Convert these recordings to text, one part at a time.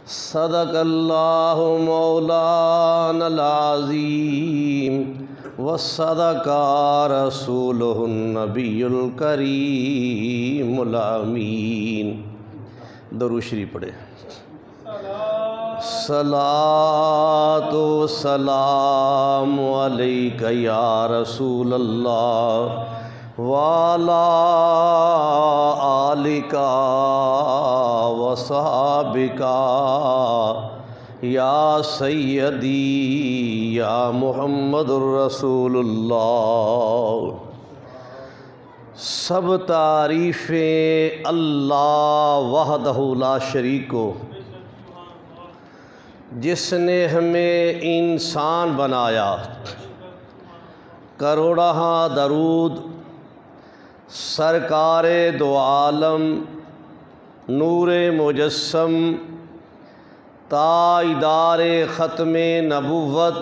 صدق اللہ مولانا العظیم وصدق رسولہ النبی الکریم الامین۔ درود شریف پڑھے۔ صلاۃ و سلام علیک یا رسول اللہ وعلی آلک و صحابک یا سیدی یا محمد الرسول اللہ۔ سب تعریفیں اللہ وحدہ لا شریک کو، جس نے ہمیں انسان بنایا۔ کروڑہ درود سرکار دو عالم نور مجسم تاجدار ختم نبوت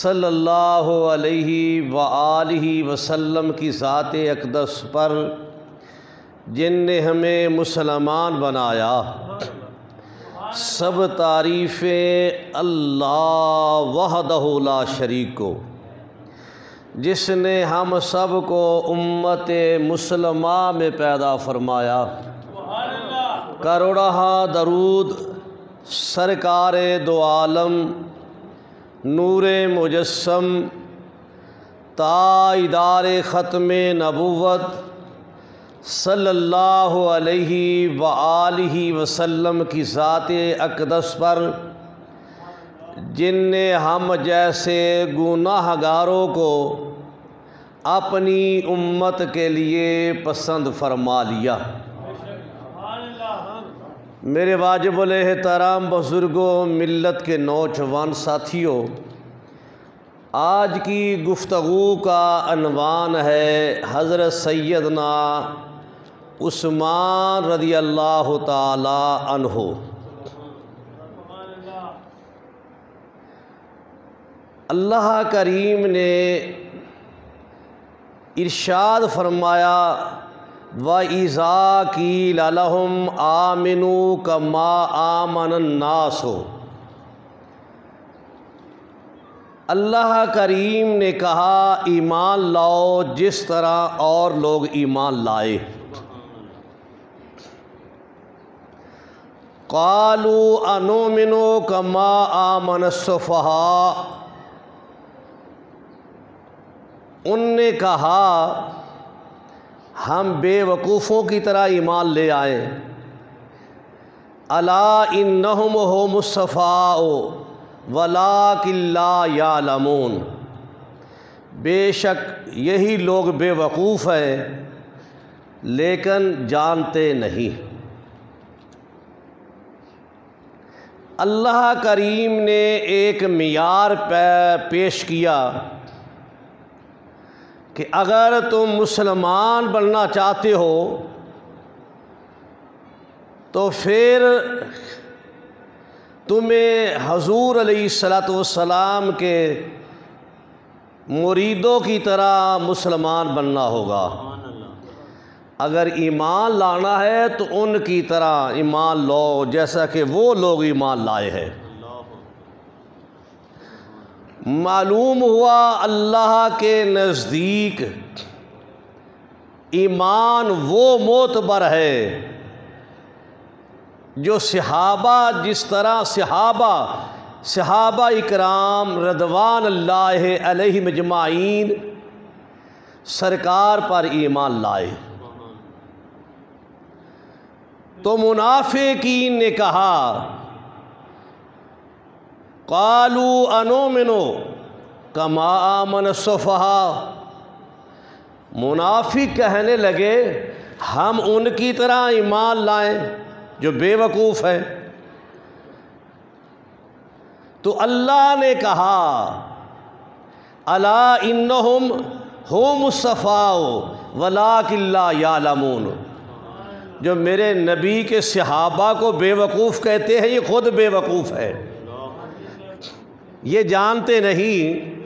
صلی اللہ علیہ وآلہ وسلم کی ذات اقدس پر، جن نے ہمیں مسلمان بنایا۔ سب تعریفیں اللہ وحدہ لا شریک کو، جس نے ہم سب کو امت مسلمہ میں پیدا فرمایا۔ کروڑہ درود سرکار دو عالم نور مجسم تاجدار ختم نبوت صلی اللہ علیہ وآلہ وسلم کی ذات اقدس پر، جن نے ہم جیسے گناہ گاروں کو اپنی امت کے لیے پسند فرما لیا۔ میرے واجب الاحترام بزرگوں، ملت کے نوجوان ساتھیوں، آج کی گفتگو کا عنوان ہے حضرت سیدنا عثمان رضی اللہ تعالی عنہ۔ اللہ کریم نے ارشاد فرمایا وَإِذَا قِيلَ لَهُمْ آمِنُوا كَمَا آمَنَ النَّاسُ۔ اللہ کریم نے کہا ایمان لاؤ جس طرح اور لوگ ایمان لائے۔ قَالُوا أَنُؤْمِنُ كَمَا آمَنَ السُّفَهَاءُ۔ ان نے کہا ہم بے وقوفوں کی طرح ایمان لے آئے۔ الا انہم هم الصفاء ولکن لا یعلمون۔ بے شک یہی لوگ بے وقوف ہیں لیکن جانتے نہیں۔ اللہ کریم نے ایک معیار پیش کیا کہ اگر تم مسلمان بننا چاہتے ہو تو پھر تمہیں حضور علیہ السلام کے مریدوں کی طرح مسلمان بننا ہوگا۔ اگر ایمان لانا ہے تو ان کی طرح ایمان لو جیسا کہ وہ لوگ ایمان لائے ہیں۔ معلوم ہوا اللہ کے نزدیک ایمان وہ معتبر ہے جو جس طرح صحابہ اکرام رضوان اللہ علیہم اجمعین سرکار پر ایمان لائے۔ تو منافقین نے کہا قالوا انؤمن کما آمن السفہاء۔ منافق کہنے لگے ہم ان کی طرح ایمان لائیں جو بے وقوف ہیں۔ تو اللہ نے کہا الا انہم هم الصفاء ولکن لا یعلمون۔ جو میرے نبی کے صحابہ کو بے وقوف کہتے ہیں یہ خود بے وقوف ہے، یہ جانتے نہیں۔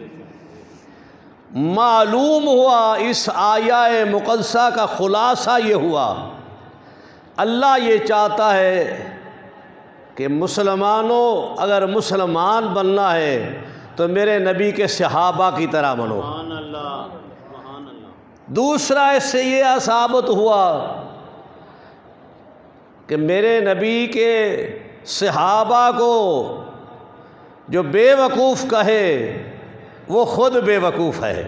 معلوم ہوا اس آیہ مقدسہ کا خلاصہ یہ ہوا، اللہ یہ چاہتا ہے کہ مسلمانوں اگر مسلمان بننا ہے تو میرے نبی کے صحابہ کی طرح بنو۔ دوسرا اس سے یہ ثابت ہوا کہ میرے نبی کے صحابہ کو جو بے وقوف کہے وہ خود بے وقوف ہے۔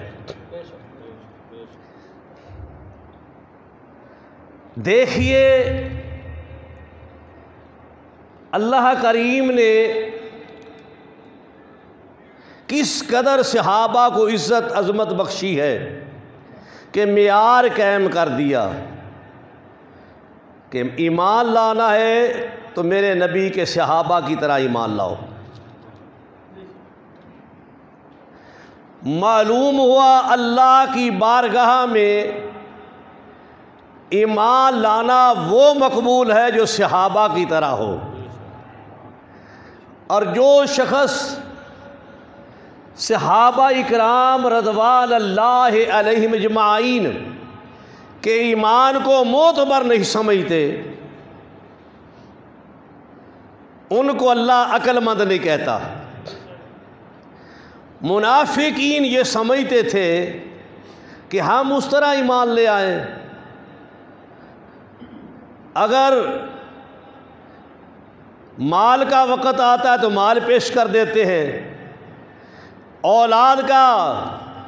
دیکھیے اللہ کریم نے کس قدر صحابہ کو عزت عظمت بخشی ہے کہ معیار قائم کر دیا کہ ایمان لانا ہے تو میرے نبی کے صحابہ کی طرح ایمان لاؤ۔ معلوم ہوا اللہ کی بارگاہ میں ایمان لانا وہ مقبول ہے جو صحابہ کی طرح ہو، اور جو شخص صحابہ اکرام رضوان اللہ علیہم اجمعین کے ایمان کو معتبر نہیں سمجھتے، ان کو اللہ عقل مند نہیں کہتا۔ منافقین یہ سمجھتے تھے کہ ہم اس طرح ایمان لے آئیں، اگر مال کا وقت آتا ہے تو مال پیش کر دیتے ہیں، اولاد کا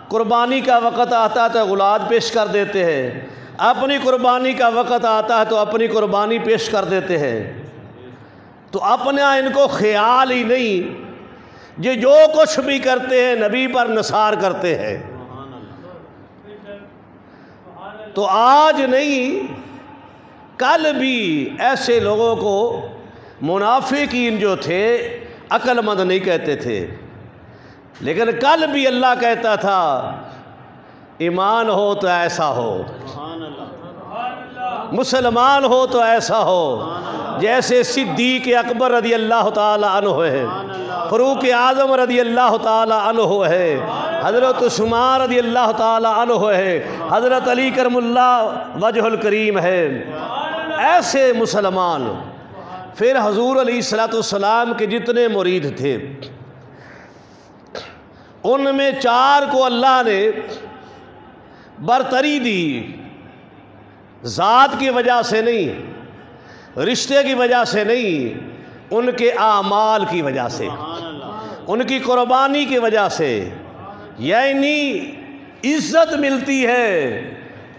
قربانی کا وقت آتا ہے تو اولاد پیش کر دیتے ہیں، اپنی قربانی کا وقت آتا ہے تو اپنی قربانی پیش کر دیتے ہیں۔ تو اپنا ان کو خیال ہی نہیں، یہ جو کچھ بھی کرتے ہیں نبی پر نثار کرتے ہیں۔ تو آج نہیں کل بھی ایسے لوگوں کو منافقین جو تھے عقل مند نہیں کہتے تھے، لیکن کل بھی اللہ کہتا تھا ایمان ہو تو ایسا ہو، مسلمان ہو تو ایسا ہو جیسے صدیق اکبر رضی اللہ تعالی عنہ ہے، فاروق اعظم رضی اللہ تعالی عنہ ہے، حضرت عثمان رضی اللہ تعالی عنہ ہے، حضرت علی کرم اللہ وجہ الکریم ہے۔ ایسے مسلمان پھر حضور علیہ السلام کے جتنے مرید تھے ان میں 4 کو اللہ نے برتری دی، ذات کی وجہ سے نہیں، رشتے کی وجہ سے نہیں، ان کے اعمال کی وجہ سے، ان کی قربانی کی وجہ سے۔ یعنی عزت ملتی ہے،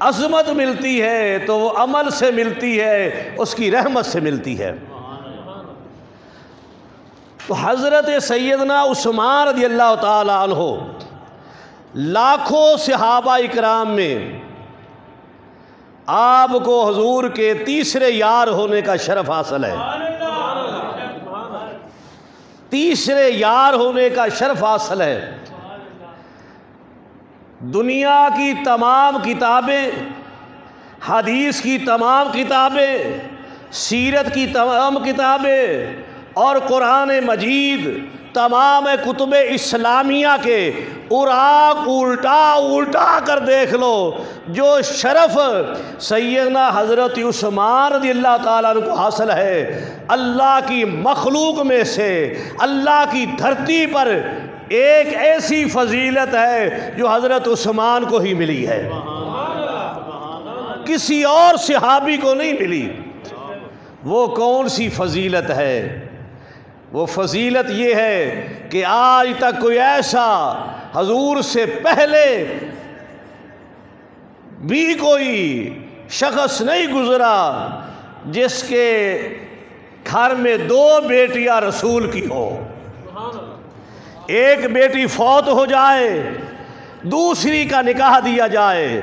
عظمت ملتی ہے تو وہ عمل سے ملتی ہے، اس کی رحمت سے ملتی ہے۔ تو حضرت سیدنا عثمان رضی اللہ تعالی عنہ لاکھوں صحابہ اکرام میں آپ کو حضور کے تیسرے یار ہونے کا شرف حاصل ہے، تیسرے یار ہونے کا شرف حاصل ہے۔ دنیا کی تمام کتابیں، حدیث کی تمام کتابیں، سیرت کی تمام کتابیں اور قرآن مجید تمام کتب اسلامیہ کے اوراق الٹا کر دیکھ لو، جو شرف سیدنا حضرت عثمان رضی اللہ تعالیٰ عنہ کو حاصل ہے، اللہ کی مخلوق میں سے اللہ کی دھرتی پر ایک ایسی فضیلت ہے جو حضرت عثمان کو ہی ملی ہے، کسی اور صحابی کو نہیں ملی۔ وہ کون سی فضیلت ہے؟ وہ فضیلت یہ ہے کہ آج تک کوئی ایسا حضور سے پہلے بھی کوئی شخص نہیں گزرا جس کے گھر میں 2 بیٹیاں رسول کی ہو، ایک بیٹی فوت ہو جائے دوسری کا نکاح دیا جائے،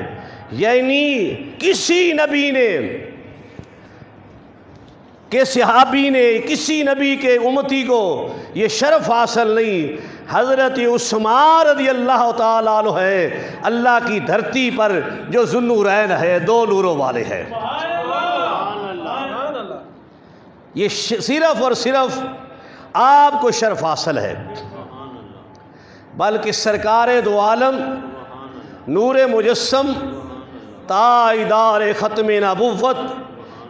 یعنی کسی نبی نے کہ صحابی نے، کسی نبی کے امتی کو یہ شرف حاصل نہیں۔ حضرت عثمان رضی اللہ تعالیٰ عنہ ہے اللہ کی دھرتی پر جو ذوالنورین ہے، 2 نوروں والے ہیں۔ یہ صرف اور صرف آپ کو شرف حاصل ہے، بلکہ سرکار دو عالم نور مجسم تاجدار ختم نبوت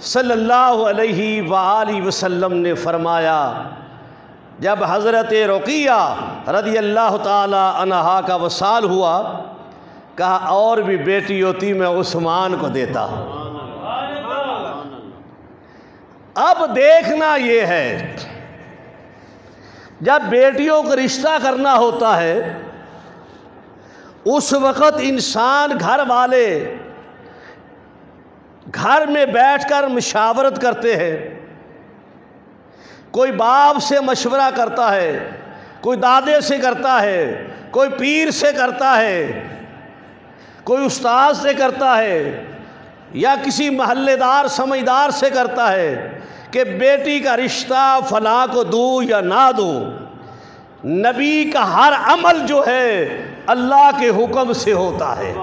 صلی اللہ علیہ وآلہ وسلم نے فرمایا، جب حضرت رقیہ رضی اللہ تعالی عنہا کا وصال ہوا، کہا اور بھی بیٹی ہوتی میں عثمان کو دیتا۔ اب دیکھنا یہ ہے، جب بیٹیوں کا رشتہ کرنا ہوتا ہے اس وقت انسان گھر والے گھر میں بیٹھ کر مشاورت کرتے ہیں، کوئی باپ سے مشورہ کرتا ہے، کوئی دادے سے کرتا ہے، کوئی پیر سے کرتا ہے، کوئی استاد سے کرتا ہے، یا کسی محلے دار سمجھدار سے کرتا ہے کہ بیٹی کا رشتہ فلاں کو دوں یا نہ دوں۔ نبی کا ہر عمل جو ہے اللہ کے حکم سے ہوتا ہے۔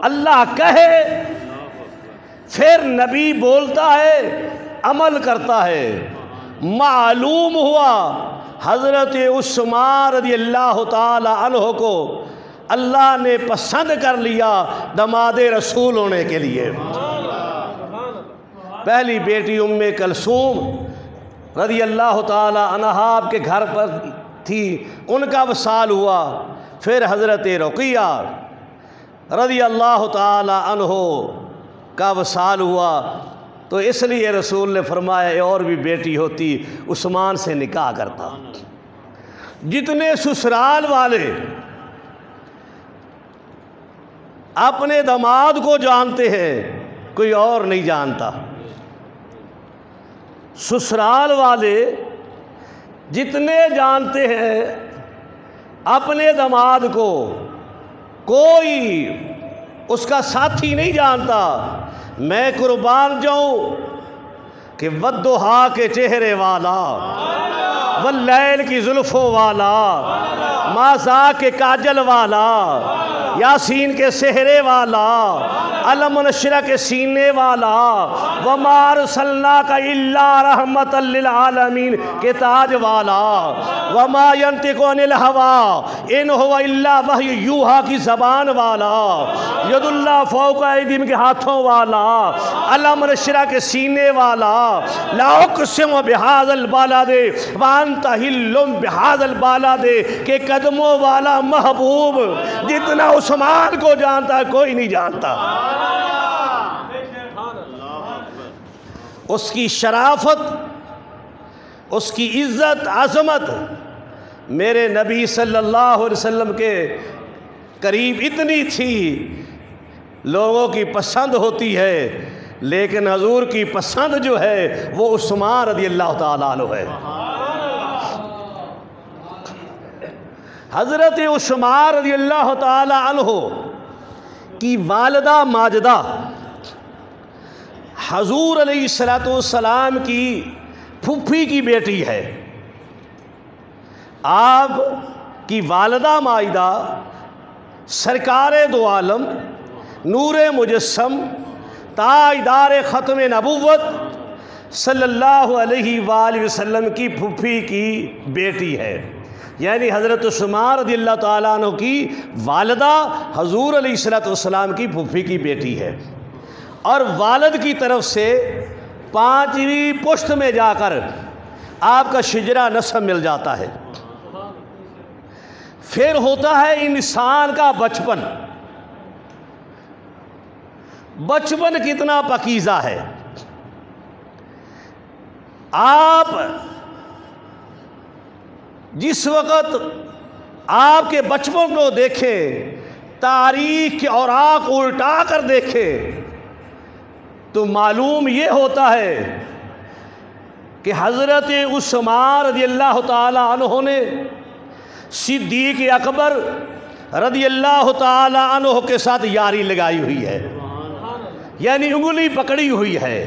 اللہ کہے پھر نبی بولتا ہے، عمل کرتا ہے۔ معلوم ہوا حضرت عثمان رضی اللہ تعالی عنہ کو اللہ نے پسند کر لیا داماد رسول ہونے کے لیے۔ پہلی بیٹی ام کلثوم رضی اللہ تعالی عنہا آپ کے گھر پر تھی، ان کا وصال ہوا۔ پھر حضرت رقیہ رضی اللہ تعالی عنہ کا وصال ہوا، تو اس لیے رسول نے فرمایا اور بھی بیٹی ہوتی عثمان سے نکاح کرتا۔ جتنے سسرال والے اپنے داماد کو جانتے ہیں کوئی اور نہیں جانتا، سسرال والے جتنے جانتے ہیں اپنے داماد کو کوئی اس کا ساتھی نہیں جانتا۔ میں قربان جاؤں کہ والضحیٰ کے چہرے والا، واللیل کی زلفوں والا، مازا کے کاجل والا، یاسین کے سہرے والا، علم نشرہ کے سینے والا، وما ارسلناک الا رحمۃ للعالمین کے تاج والا، وما ینطق عن الہوی ان هو الا وحی یوحیٰ کی زبان والا، ید اللہ فوق ایدیہم کے ہاتھوں والا، علم نشرہ کے سینے والا، لا اقسم بہذا البلد وانت حل بہذا البلد کے قدموں والا محبوب جتنا عثمان کو جانتا ہے کوئی نہیں جانتا۔ اس کی شرافت، اس کی عزت عظمت میرے نبی صلی اللہ علیہ وسلم کے قریب اتنی تھی، لوگوں کی پسند ہوتی ہے لیکن حضور کی پسند جو ہے وہ عثمان رضی اللہ تعالیٰ عنہ ہے۔ حضرت عثمان رضی اللہ تعالیٰ عنہ کی والدہ ماجدہ حضور علیہ السلام کی پھوپھی کی بیٹی ہے۔ آپ کی والدہ ماجدہ سرکار دو عالم نور مجسم تاجدار ختم نبوت صلی اللہ علیہ وآلہ وسلم کی پھوپھی کی بیٹی ہے، یعنی حضرت عثمان رضی اللہ تعالیٰ عنہ کی والدہ حضور علیہ السلام کی پھوپھی کی بیٹی ہے، اور والد کی طرف سے 5ویں پشت میں جا کر آپ کا شجرہ نسب مل جاتا ہے۔ پھر ہوتا ہے انسان کا بچپن۔ بچپن کتنا پاکیزہ ہے، آپ جس وقت آپ کے بچپن کو دیکھیں، تاریخ کے اوراق الٹا کر دیکھیں تو معلوم یہ ہوتا ہے کہ حضرت عثمان رضی اللہ تعالی عنہ نے صدیق اکبر رضی اللہ تعالی عنہ کے ساتھ یاری لگائی ہوئی ہے، یعنی انگلی پکڑی ہوئی ہے۔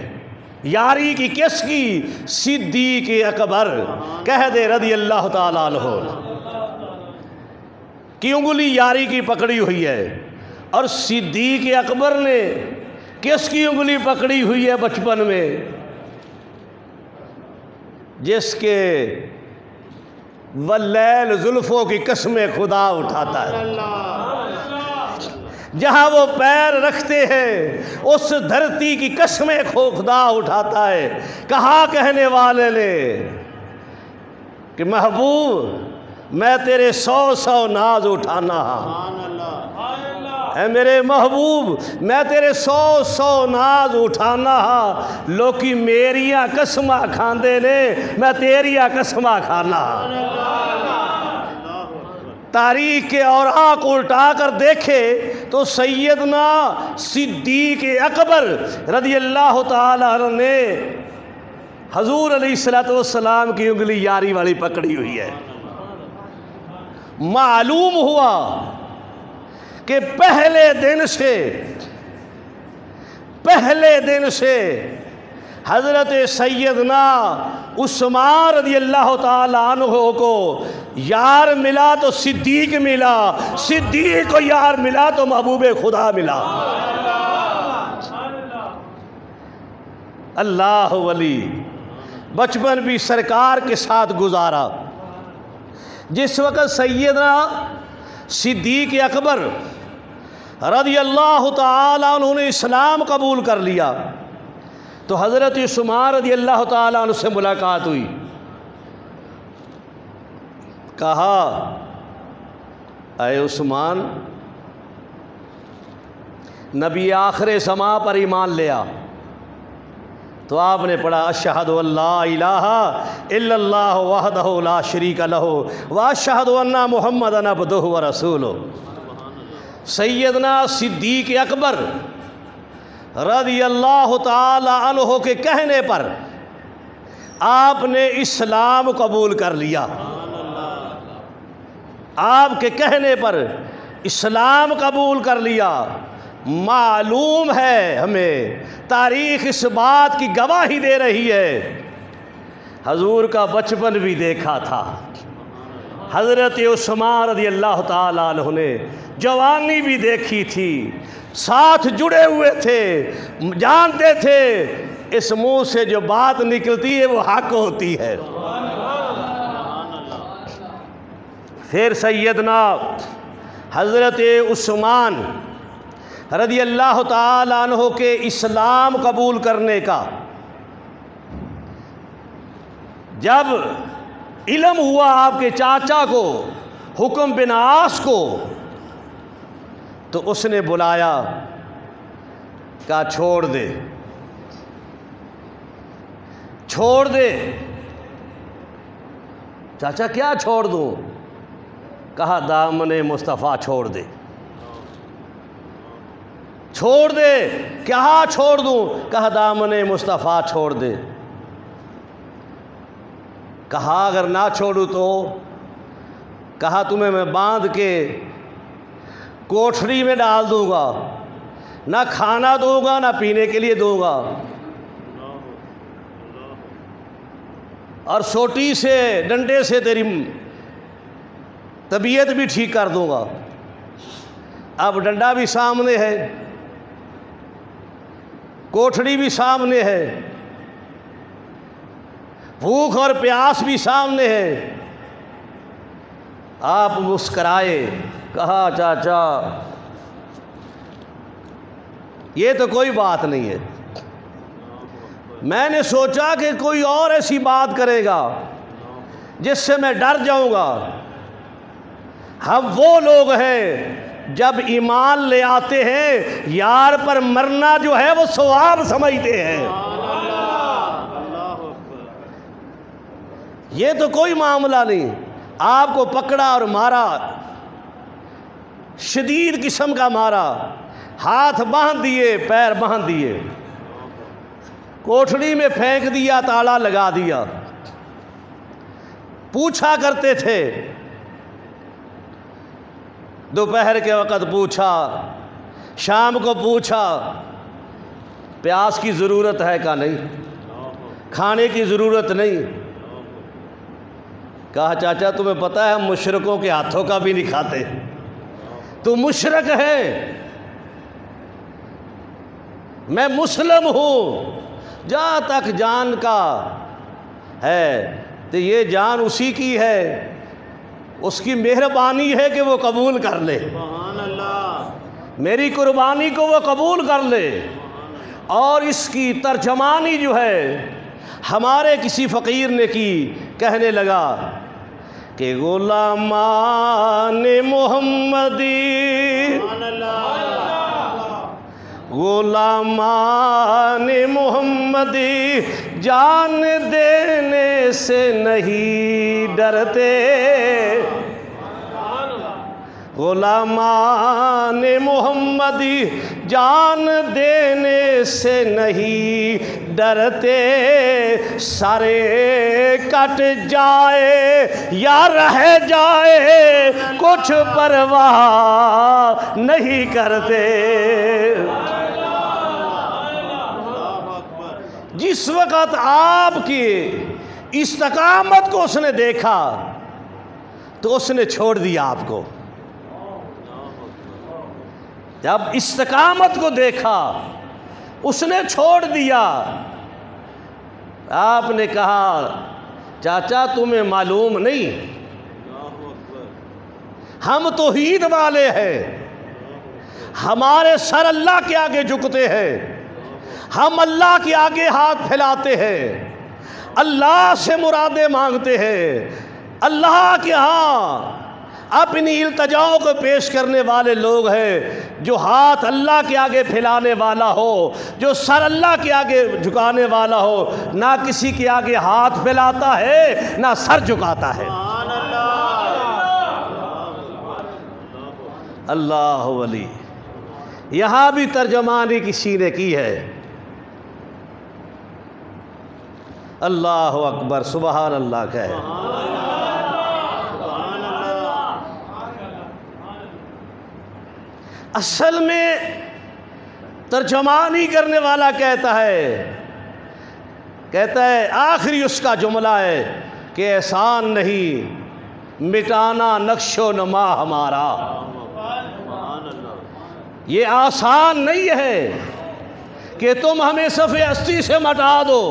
یاری کی کس کی؟ صدیق اکبر کہہ دے رضی اللہ تعالیٰ عنہ کی انگلی یاری کی پکڑی ہوئی ہے۔ اور صدیق اکبر نے کس کی انگلی پکڑی ہوئی ہے بچپن میں؟ جس کے واللیل زلفوں کی قسمیں خدا اٹھاتا ہے، جہاں وہ پیر رکھتے ہیں اس دھرتی کی قسمیں خدا اٹھاتا ہے۔ کہا کہنے والے نے کہ محبوب میں تیرے 100 ناز اٹھانا ہاں، اے میرے محبوب میں تیرے 100 ناز اٹھانا ہاں، لوکی میریاں قسمہ کھاندے نے میں تیریاں قسمہ کھانا ہاں۔ تاریخ کے اوراق الٹا کر دیکھے تو سیدنا صدیق اکبر رضی اللہ تعالیٰ عنہ نے حضور علیہ السلام کی انگلی یاری والی پکڑی ہوئی ہے۔ معلوم ہوا کہ پہلے دن سے حضرت سیدنا عثمان رضی اللہ تعالیٰ عنہ کو یار ملا تو صدیق ملا، صدیق کو یار ملا تو محبوب خدا ملا۔ اللہ ولی بچپن بھی سرکار کے ساتھ گزارا۔ جس وقت سیدنا صدیق اکبر رضی اللہ تعالیٰ عنہ نے اسلام قبول کر لیا تو حضرت عثمان رضی اللہ تعالیٰ عنہ سے ملاقات ہوئی۔ کہا اے عثمان، نبی آخر زمان پر ایمان لیا تو آپ نے پڑھا اشہد ان لا الہ الا اللہ وحدہ لا شریک لہ واشہد ان محمدًا عبدہ ورسولہ۔ سیدنا صدیق اکبر رضی اللہ تعالی عنہ کے کہنے پر آپ نے اسلام قبول کر لیا۔ آپ کے کہنے پر اسلام قبول کر لیا۔ معلوم ہے ہمیں، تاریخ اس بات کی گواہی دے رہی ہے، حضور کا بچپن بھی دیکھا تھا، حضرت عثمان رضی اللہ تعالیٰ عنہ نے جوانی بھی دیکھی تھی، ساتھ جڑے ہوئے تھے، جانتے تھے اس منہ سے جو بات نکلتی ہے وہ حق ہوتی ہے۔ پھر سیدنا حضرت عثمان رضی اللہ تعالیٰ عنہ کے اسلام قبول کرنے کا جب علم ہوا آپ کے چاچا کو حکم بن عاص کو تو اس نے بلایا، کہا چھوڑ دے چھوڑ دے۔ چاچا کیا چھوڑ دوں؟ کہا دامن مصطفیٰ چھوڑ دے، چھوڑ دے۔ کیا چھوڑ دوں؟ کہا دامن مصطفیٰ چھوڑ دے۔ کہا اگر نہ چھوڑوں تو؟ کہا تمہیں میں باندھ کے کوٹھڑی میں ڈال دوں گا، نہ کھانا دوں گا نہ پینے کے لیے دوں گا، اور سوٹی سے ڈنڈے سے تیری طبیعت بھی ٹھیک کر دوں گا۔ اب ڈنڈا بھی سامنے ہے، کوٹھڑی بھی سامنے ہے، بھوک اور پیاس بھی سامنے ہے۔ آپ مسکرائے، کہا چاچا یہ تو کوئی بات نہیں ہے، میں نے سوچا کہ کوئی اور ایسی بات کرے گا جس سے میں ڈر جاؤں گا۔ ہم وہ لوگ ہیں جب ایمان لے آتے ہیں یار پر مرنا جو ہے وہ ثواب سمجھتے ہیں۔ یہ تو کوئی معاملہ نہیں، آپ کو پکڑا اور مارا، شدید قسم کا مارا، ہاتھ باندھ دیے پیر باندھ دیے، کوٹھڑی میں پھینک دیا، تالا لگا دیا۔ پوچھا کرتے تھے، دوپہر کے وقت پوچھا، شام کو پوچھا، پیاس کی ضرورت ہے کا نہیں، کھانے کی ضرورت نہیں۔ کہا چاچا تمہیں پتہ ہے ہم مشرکوں کے ہاتھوں کا بھی نہیں کھاتے، تو مشرک ہے، میں مسلم ہوں، جہاں تک جان کا ہے تو یہ جان اسی کی ہے، اس کی مہربانی ہے کہ وہ قبول کر لے۔ میری قربانی کو وہ قبول کر لے۔ اور اس کی ترجمانی جو ہے ہمارے کسی فقیر نے کی، کہنے لگا کہ غلامان محمدی، غلامان محمدی جان دینے سے نہیں ڈرتے، غلامان محمدی جان دینے سے نہیں ڈرتے، سارے کٹ جائے یا رہ جائے کچھ پرواہ نہیں کرتے۔ جس وقت آپ کی استقامت کو اس نے دیکھا تو اس نے چھوڑ دیا آپ کو۔ جب استقامت کو دیکھا اس نے چھوڑ دیا۔ آپ نے کہا چاچا تمہیں معلوم نہیں، ہم توحید والے ہیں، ہمارے سر اللہ کے آگے جھکتے ہیں، ہم اللہ کے آگے ہاتھ پھیلاتے ہیں، اللہ سے مرادیں مانگتے ہیں، اللہ کے ہاں اپنی التجاؤں کو پیش کرنے والے لوگ ہیں۔ جو ہاتھ اللہ کے آگے پھیلانے والا ہو، جو سر اللہ کے آگے جھکانے والا ہو، نہ کسی کے آگے ہاتھ پھیلاتا ہے نہ سر جھکاتا ہے۔ اللہ ولی۔ یہاں بھی ترجمانی کسی نے کی ہے۔ اللہ اکبر، سبحان اللہ کہے۔ اصل میں ترجمانی کرنے والا کہتا ہے آخری اس کا جملہ ہے کہ احسان نہیں مٹانا نقش و نما ہمارا۔ یہ آسان نہیں ہے کہ تم ہمیں صف ہستی سے مٹا دو۔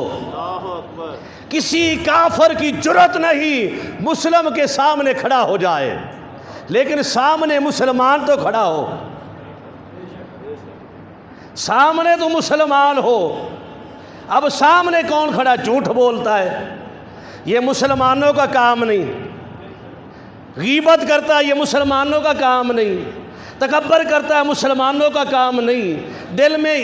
کسی کافر کی جرت نہیں مسلم کے سامنے کھڑا ہو جائے، لیکن سامنے مسلمان تو کھڑا ہو، سامنے تو مسلمان ہو۔ اب سامنے کون کھڑا جھوٹ بولتا ہے، یہ مسلمانوں کا کام نہیں۔ غیبت کرتا ہے، یہ مسلمانوں کا کام نہیں۔ تکبر کرتا ہے، مسلمانوں کا کام نہیں۔ دل میں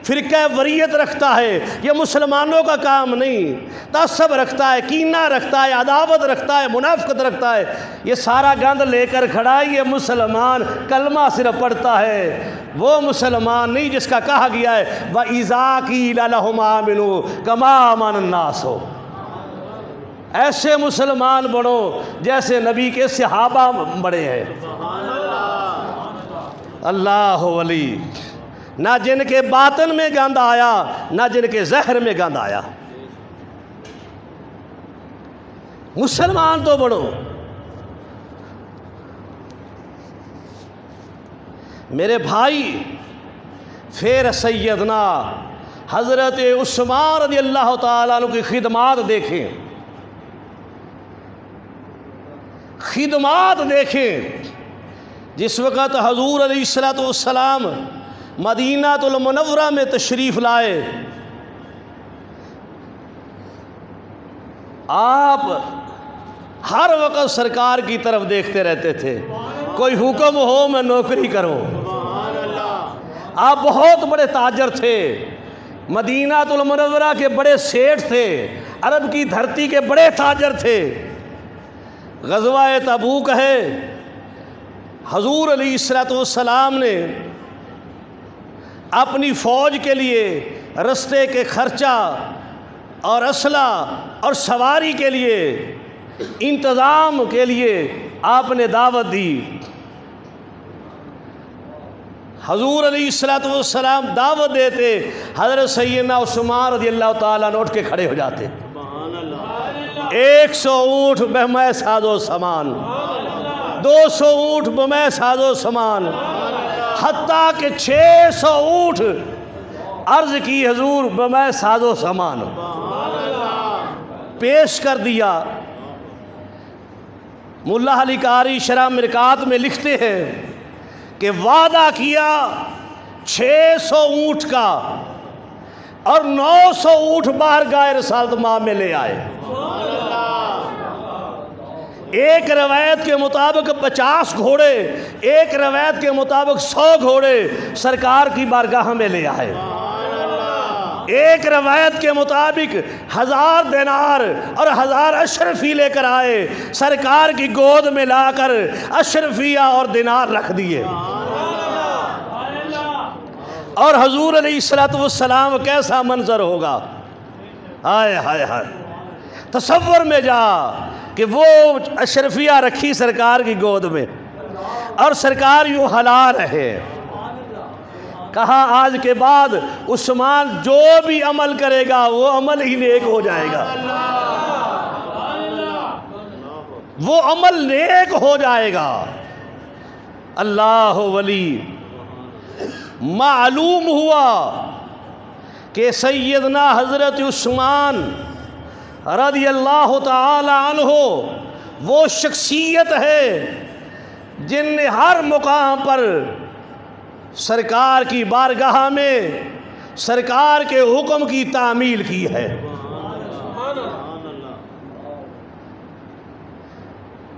فرقہ وریت رکھتا ہے، یہ مسلمانوں کا کام نہیں۔ تعصب رکھتا ہے، کینہ رکھتا ہے، عداوت رکھتا ہے، منافقت رکھتا ہے، یہ سارا گند لے کر کھڑا ہے۔ یہ مسلمان کلمہ صرف پڑھتا ہے، وہ مسلمان نہیں جس کا کہا گیا ہے وَإِذَا قِيلَ لَهُمْ آمِنُوا كَمَا آمَنَ النَّاسُ۔ ایسے مسلمان بنو جیسے نبی کے صحابہ بڑے ہیں۔ اللہ ولی۔ نہ جن کے باطن میں گند آیا نہ جن کے ظاہر میں گند آیا، مسلمان تو بڑھو۔ میرے بھائی پھر سیدنا حضرت عثمان رضی اللہ تعالیٰ عنہ کی خدمات دیکھیں، خدمات دیکھیں۔ جس وقت حضور علیہ السلام مدینہ المنورہ میں تشریف لائے، آپ ہر وقت سرکار کی طرف دیکھتے رہتے تھے، کوئی حکم ہو میں نوکری کروں۔ آپ بہت بڑے تاجر تھے، مدینہ المنورہ کے بڑے سیٹھ تھے، عرب کی دھرتی کے بڑے تاجر تھے۔ غزوہ تبوک ہے، حضور علیہ السلام نے اپنی فوج کے لیے رستے کے خرچہ اور اسلحہ اور سواری کے لیے انتظام کے لیے آپ نے دعوت دی۔ حضور علیہ السلام دعوت دیتے، حضرت سیدنا عثمان رضی اللہ تعالیٰ عنہ اٹھ کے کھڑے ہو جاتے۔ 100 اونٹ بہمہ ساز و سامان، 200 اونٹ بہمہ ساز و سامان، حتیٰ کہ 600 اونٹ عرض کی حضور بہمہ ساز و سامان پیش کر دیا۔ ملا علی قاری شرح مرکات میں لکھتے ہیں کہ وعدہ کیا 600 اونٹ کا اور 900 اونٹ بارگاہ رسالت مآب میں لے آئے۔ ایک روایت کے مطابق 50 گھوڑے، ایک روایت کے مطابق 100 گھوڑے سرکار کی بارگاہ میں لے آئے۔ ایک روایت کے مطابق 1000 دینار اور 1000 اشرفی لے کر آئے، سرکار کی گود میں لا کر اشرفیہ اور دینار رکھ دیے۔ اور حضور علیہ السلام کیسا منظر ہوگا، ہائے ہائے ہائے، تصور میں جا کہ وہ اشرفیہ رکھی سرکار کی گود میں اور سرکار یوں ہلا رہے۔ کہا آج کے بعد عثمان جو بھی عمل کرے گا وہ عمل ہی نیک ہو جائے گا، وہ عمل نیک ہو جائے گا۔ اللہ ولی معلوم ہوا کہ سیدنا حضرت عثمان رضی اللہ تعالی عنہ وہ شخصیت ہے جن نے ہر مقام پر سرکار کی بارگاہ میں سرکار کے حکم کی تعمیل کی ہے۔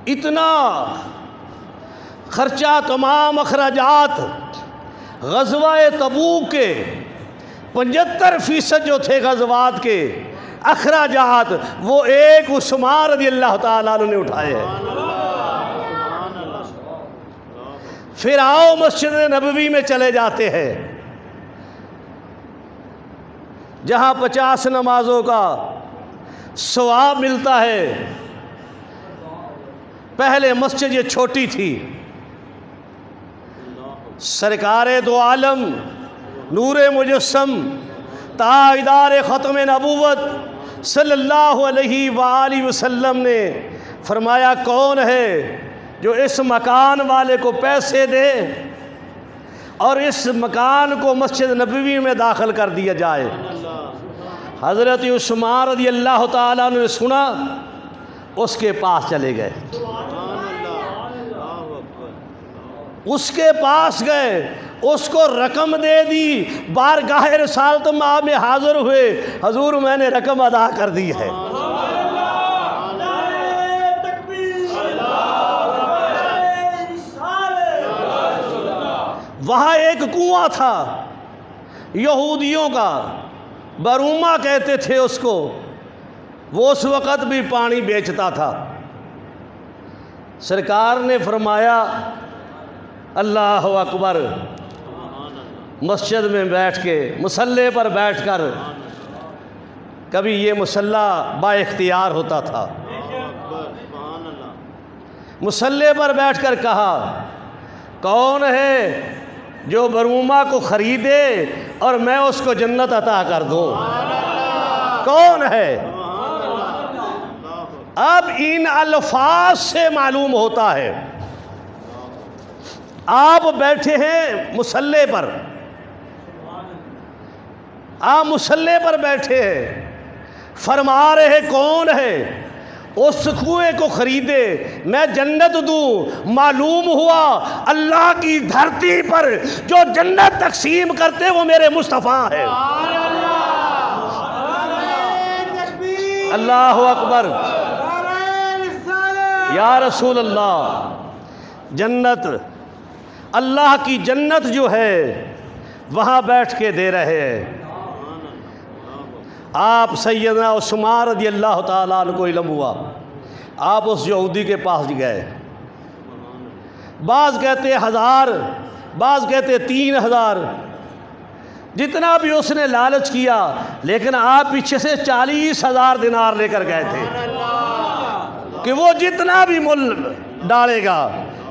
اتنا خرچہ، تمام اخراجات غزوہ تبوک کے 75% جو تھے غزوات کے اخراجات وہ ایک عثمان رضی اللہ تعالیٰ عنہ نے اٹھائے ہیں۔ پھر آؤ مسجد نبوی میں چلے جاتے ہیں جہاں 50 نمازوں کا ثواب ملتا ہے۔ پہلے مسجد یہ چھوٹی تھی، سرکار دو عالم نور مجسم تاجدار ختم نبوت صلی اللہ علیہ وآلہ وسلم نے فرمایا کون ہے جو اس مکان والے کو پیسے دے اور اس مکان کو مسجد نبوی میں داخل کر دیا جائے۔ حضرت عثمان رضی اللہ تعالیٰ نے سنا، اس کے پاس چلے گئے، اس کے پاس گئے، اس کو رقم دے دی، بارگاہ رسالت مآب میں حاضر ہوئے، حضور میں نے رقم ادا کر دی ہے۔ وہاں ایک کنواں تھا یہودیوں کا، بروما کہتے تھے اس کو، وہ اس وقت بھی پانی بیچتا تھا۔ سرکار نے فرمایا اللہ اکبر، مسجد میں بیٹھ کے مصلی پر بیٹھ کر، کبھی یہ مصلی با اختیار ہوتا تھا، مصلی پر بیٹھ کر کہا کون ہے جو بروما کو خریدے اور میں اس کو جنت عطا کر دوں؟ کون ہے؟ اب ان الفاظ سے معلوم ہوتا ہے، آپ بیٹھے ہیں مصلی پر، آپ مصلی پر بیٹھے ہیں، فرما رہے کون ہے اس کنویں کو خریدے میں جنت دوں۔ معلوم ہوا اللہ کی دھرتی پر جو جنت تقسیم کرتے وہ میرے مصطفیٰ ہیں۔ اللہ اکبر، یا رسول اللہ، جنت، اللہ کی جنت جو ہے وہاں بیٹھ کے دے رہے ہیں۔ آپ سیدنا عثمان رضی اللہ تعالیٰ عنہ کو علم ہوا، آپ اس یہودی کے پاس گئے، بعض کہتے 1000، بعض کہتے 3000، جتنا بھی اس نے لالچ کیا، لیکن آپ پیچھے سے 40,000 دینار لے کر گئے تھے کہ وہ جتنا بھی مل ڈالے گا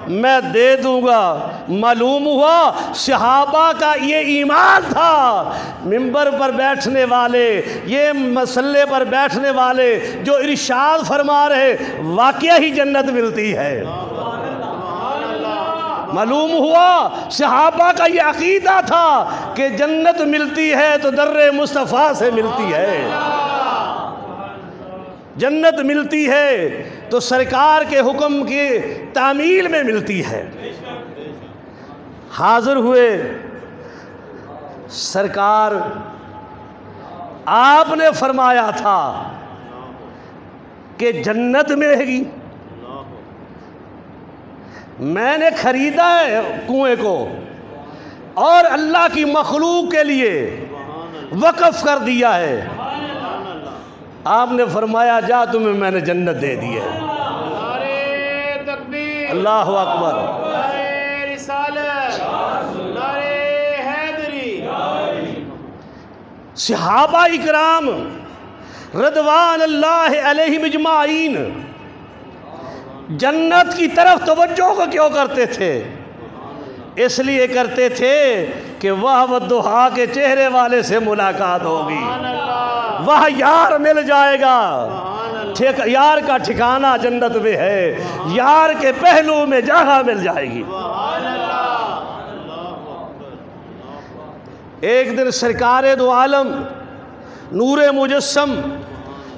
میں دے دوں گا۔ معلوم ہوا صحابہ کا یہ ایمان تھا، منبر پر بیٹھنے والے، یہ مصلی پر بیٹھنے والے جو ارشاد فرما رہے واقعہ ہی جنت ملتی ہے۔ معلوم ہوا صحابہ کا یہ عقیدہ تھا کہ جنت ملتی ہے تو در مصطفیٰ سے ملتی ہے، جنت ملتی ہے تو سرکار کے حکم کی تعمیل میں ملتی ہے۔ حاضر ہوئے، سرکار آپ نے فرمایا تھا کہ جنت ملے گی، میں نے خریدا ہے کنویں کو اور اللہ کی مخلوق کے لیے وقف کر دیا ہے۔ آپ نے فرمایا جا تمہیں میں نے جنت دے دی ہے۔ نعرہ تکبیر، اللہ اکبر، نعرہ رسالت، نعرہ حیدری۔ صحابہ اکرام رضوان اللہ علیہم اجمعین جنت کی طرف توجہ کو کیوں کرتے تھے؟ اس لیے کرتے تھے کہ وہ والضحیٰ کے چہرے والے سے ملاقات ہوگی، وہاں یار مل جائے گا، یار کا ٹھکانہ جنت میں ہے، یار کے پہلو میں جگہ مل جائے گی۔ ایک دن سرکار دو عالم نور مجسم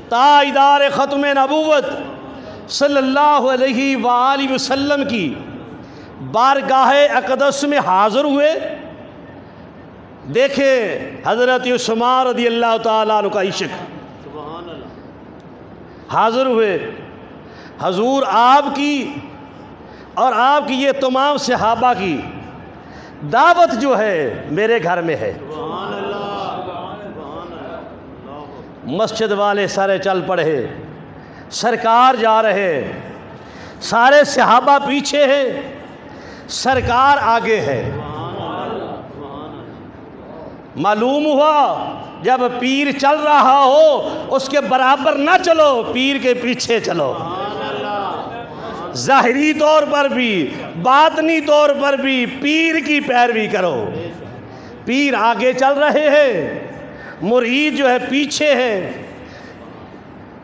تاجدار ختم نبوت صلی اللہ علیہ وآلہ وسلم کی بارگاہ اقدس میں حاضر ہوئے۔ دیکھیں حضرت عثمان رضی اللہ تعالیٰ عنہ کا عشق، حاضر ہوئے، حضور آپ کی اور آپ کی یہ تمام صحابہ کی دعوت جو ہے میرے گھر میں ہے۔ مسجد والے سارے چل پڑے، سرکار جا رہے، سارے صحابہ پیچھے ہیں، سرکار آگے ہے۔ معلوم ہوا جب پیر چل رہا ہو اس کے برابر نہ چلو، پیر کے پیچھے چلو، ظاہری طور پر بھی باطنی طور پر بھی پیر کی پیروی کرو۔ پیر آگے چل رہے ہیں، مرید جو ہے پیچھے ہے،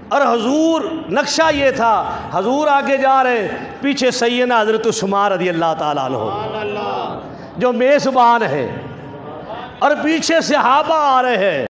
اور حضور نقشہ یہ تھا، حضور آگے جا رہے، پیچھے سیدنا حضرت عثمان رضی اللہ تعالیٰ عنہ جو میزبان ہے، اور پیچھے صحابہ آ رہے ہیں۔